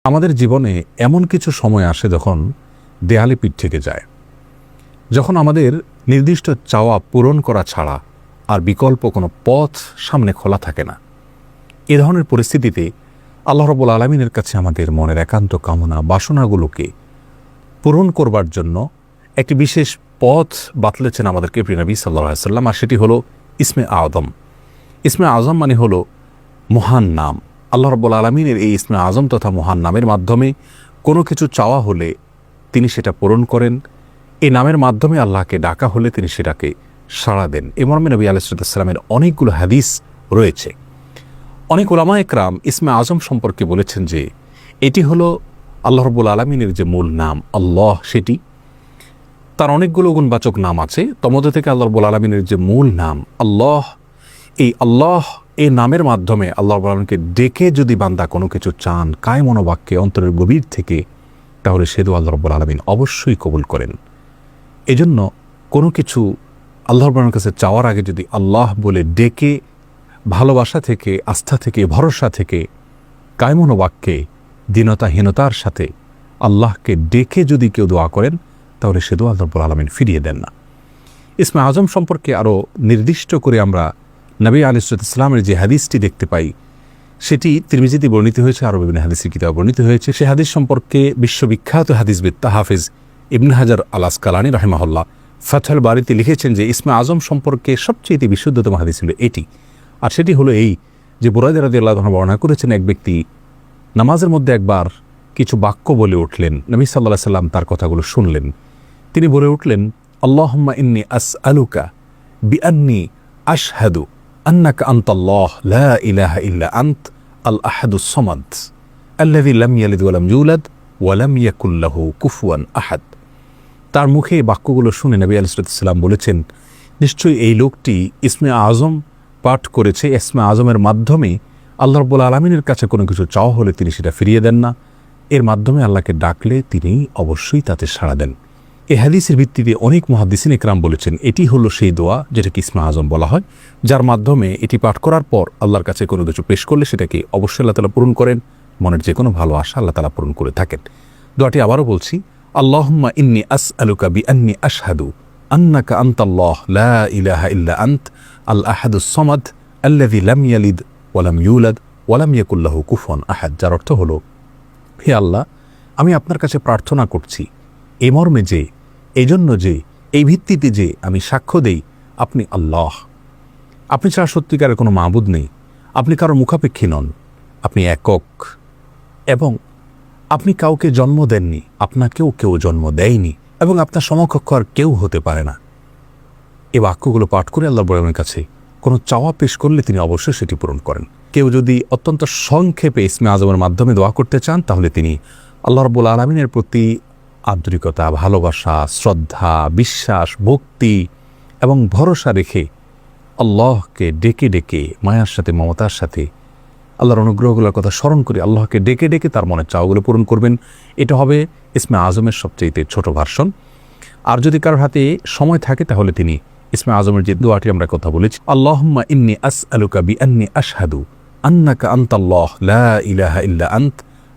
আমাদের জীবনে এমন কিছু সময় আসে যখন দেয়ালে পিঠ থেকে যায়, যখন আমাদের নির্দিষ্ট চাওয়া পূরণ করা ছাড়া আর বিকল্প কোনো পথ সামনে খোলা থাকে না। এ ধরনের পরিস্থিতিতে আল্লাহ রাব্বুল আলামিনের কাছে আমাদের মনের একান্ত কামনা বাসনাগুলোকে পূরণ করবার জন্য একটি বিশেষ পথ বাতলেছেন আমাদেরকে প্রিয় নবী সাল্লাল্লাহু আলাইহি ওয়াসাল্লাম, আর সেটি হলো ইসমে আযম। ইসমে আযম মানে হলো মহান নাম। আল্লাহ রাব্বুল আলামিনের এই ইসমে আযম তথা মহান নামের মাধ্যমে কোনো কিছু চাওয়া হলে তিনি সেটা পূরণ করেন। এই নামের মাধ্যমে আল্লাহকে ডাকা হলে তিনি সেটাকে সাড়া দেন। এ মর্মে নবী আলাইহিস সালামের অনেকগুলো হাদিস রয়েছে। অনেক উলামা একরাম ইসমে আযম সম্পর্কে বলেছেন যে এটি হলো আল্লাহ রাব্বুল আলামিনের যে মূল নাম আল্লাহ, সেটি তার অনেকগুলো গুণবাচক নাম আছে। তমধ্যে থেকে আল্লাহ রাব্বুল আলামিনের যে মূল নাম আল্লাহ, এই আল্লাহ এই নামের মাধ্যমে আল্লাহ রাব্বুল আলামিনকে ডেকে যদি বান্দা কোনো কিছু চান কায় মনোবাক্যে অন্তরের গভীর থেকে, তাহলে সে দোয়া আল্লাহ রাব্বুল আলামিন অবশ্যই কবুল করেন। এজন্য কোনো কিছু আল্লাহ রাব্বুল আলামিনের কাছে চাওয়ার আগে যদি আল্লাহ বলে ডেকে ভালোবাসা থেকে, আস্থা থেকে, ভরসা থেকে, কায় মনোবাক্যে দীনতাহীনতার সাথে আল্লাহকে ডেকে যদি কেউ দোয়া করেন, তাহলে সে দোয়া আল্লাহ রাব্বুল আলামিন ফিরিয়ে দেন না। ইসমে আযম সম্পর্কে আরও নির্দিষ্ট করে আমরা নবী আলাইহিস সালামের যে হাদিসটি দেখতে পাই, সেটি তিরমিজিতে বর্ণিত হয়েছে, আরও বিভিন্ন হাদিসের কিতাবে বর্ণিত হয়েছে। সে হাদিস সম্পর্কে বিশ্ববিখ্যাত হাদিসবিদ হাফেজ ইবনে হাজার আল আসকালানী রাহিমাহুল্লাহ ফাথুল বারীতে লিখেছেন যে ইসমে আযম সম্পর্কে সবচেয়ে বিশুদ্ধতম হাদিস ছিল এটি। আর সেটি হলো এই যে বুরায়দা রাদিয়াল্লাহু আনহু বর্ণনা করেছেন, এক ব্যক্তি নামাজের মধ্যে একবার কিছু বাক্য বলে উঠলেন। নবী সাল্লাল্লাহু আলাইহি সাল্লাম তার কথাগুলো শুনলেন। তিনি বলে উঠলেন, আল্লাহুম্মা ইন্নী আসআলুকা বিআন্নী আশহাদু আন্নাকা আনতাল্লাহ লা ইলাহা ইল্লা আনত আল আহাদুস সামাদ আল্লাযী লাম ইয়ালিদ ওয়া লাম ইউলাদ ওয়া লাম ইয়াকুল লাহু কুফুয়ান আহাদ। তার মুখে এই বাক্যগুলো শুনে নবী আলাইহিস সালাম বলেছেন, নিশ্চয়ই এই লোকটি ইসমে আযম পাঠ করেছে। ইসমে আযমের মাধ্যমে আল্লাহ রাব্বুল আলামিনের কাছে কোনো কিছু চাওয়া হলে তিনি সেটা ফিরিয়ে দেন না। এর মাধ্যমে আল্লাহকে ডাকলে তিনি অবশ্যই তাতে সাড়া দেন। এই হাদিসের ভিত্তিতে অনেক মুহাদ্দিসিন ইকরাম বলেছেন এটি হলো সেই দোয়া যেটাকে ইসমে আযম বলা হয়, যার মাধ্যমে এটি পাঠ করার পর আল্লাহর কাছে কোনো কিছু পেশ করলে সেটাকে অবশ্যই আল্লাহ তাআলা পূরণ করেন। মনের যে কোনো ভালো আশা আল্লাহ তাআলা পূরণ করে থাকেন। দোয়াটি আবারও বলছি, আল্লাহুম্মা ইন্নী আসআলুকা বিআন্নী আশহাদু আন্নাকা আনতাল্লাহ লা ইলাহা ইল্লা আনত আল আহাদুস সামাদ আল্লাযী লাম ইয়ালিদ ওয়া লাম ইউলাদ ওয়া লাম ইয়াকুল লাহু কুফুয়ান আহাদ। যার অর্থ হলো, হে আল্লাহ, আমি আপনার কাছে প্রার্থনা করছি এই মর্মে যে, এই জন্য যে, এই ভিত্তিতে যে আমি সাক্ষ্য দেই আপনি আল্লাহ, আপনি ছাড়া সত্যিকারের কোনো মাবুদ নেই, আপনি কারোর মুখাপেক্ষী নন, আপনি একক, এবং আপনি কাউকে জন্ম দেননি, আপনাকেও কেউ জন্ম দেয়নি, এবং আপনার সমকক্ষ আর কেউ হতে পারে না। এই বাক্যগুলো পাঠ করে আল্লাহ রাব্বুল আলামিনের কাছে কোনো চাওয়া পেশ করলে তিনি অবশ্যই সেটি পূরণ করেন। কেউ যদি অত্যন্ত সংক্ষেপে ইসমে আযমের মাধ্যমে দোয়া করতে চান, তাহলে তিনি আল্লাহ রাব্বুল আলামিনের প্রতি আন্তরিকতা, ভালোবাসা, শ্রদ্ধা, বিশ্বাস, ভক্তি এবং ভরসা রেখে আল্লাহকে ডেকে ডেকে মায়ার সাথে, মমতার সাথে, আল্লাহর অনুগ্রহগুলোর কথা স্মরণ করে আল্লাহকে ডেকে ডেকে তার মনের চাওয়াগুলো পূরণ করবেন। এটা হবে ইসমে আযমের সবচেয়ে ছোট ভার্সন। আর যদি কারোর হাতে সময় থাকে তাহলে তিনি ইসমে আযমের যে দোয়াটি আমরা কথা বলেছি, আল্লাহুম্মা ইন্নী আসআলুকা বিআন্নী আশহাদু আন্নাকা আনতাল্লাহ লা ইলাহা ইল্লা আনত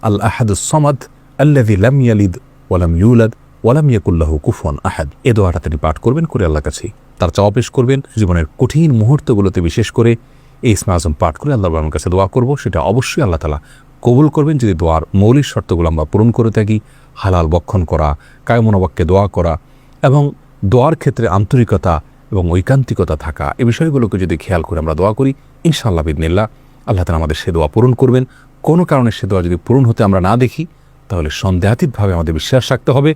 আল আহাদুস সামাদ আল্লাযী লাম ইয়ালিদ ওয়া লাম ইউলাদ ওয়া লাম ইয়াকুল লাহু কুফুয়ান আহাদ। এই দোয়াটা তিনি পাঠ করবেন, করে আল্লাহর কাছে তার চাওয়া পেশ করবেন। জীবনের কঠিন মুহূর্তগুলোতে বিশেষ করে এই ইসমে আযম পাঠ করে আল্লাহ রাব্বুল আলামিনের কাছে দোয়া করব, সেটা অবশ্যই আল্লাহ তাআলা কবুল করবেন যদি দোয়ার মৌলিক শর্তগুলো আমরা পূরণ করে থাকি। হালাল বক্ষণ করা, কায় মনোবাক্যে দোয়া করা এবং দোয়ার ক্ষেত্রে আন্তরিকতা এবং ঐকান্তিকতা থাকা, এই বিষয়গুলোকে যদি খেয়াল করে আমরা দোয়া করি, ইনশাআল্লাহ বিইذনিল্লাহ আল্লাহ তাআলা আমাদের সে দোয়া পূরণ করবেন। কোনো কারণে সে দোয়া যদি পূরণ হতে আমরা না দেখি, তাহলে সন্দেহাতীতভাবে আমাদের বিশ্বাস রাখতে হবে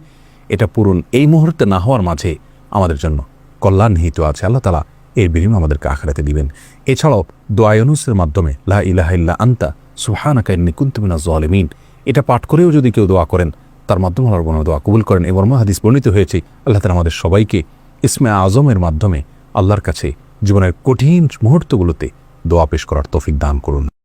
এটা পূরণ এই মুহূর্তে না হওয়ার মাঝে আমাদের জন্য কল্যাণ নিহিত আছে। আল্লাহ তাআলা এর বিনিময় আমাদেরকে আখিরাতে দিবেন। এছাড়াও দোয়া ইউনূসের মাধ্যমে লা ইলাহা ইল্লা আনতা সুবহানাকা ইন্নী কুনতু মিনাজ জালিমিন, এটা পাঠ করেও যদি কেউ দোয়া করেন, তার মাধ্যমে আল্লাহ রাব্বুল আলামিন দোয়া কবুল করেন। এই মর্মে হাদিস বর্ণিত হয়েছে। আল্লাহ তাআলা আমাদের সবাইকে ইসমে আযমের মাধ্যমে আল্লাহর কাছে জীবনের কঠিন মুহূর্তগুলোতে দোয়া পেশ করার তৌফিক দান করুন।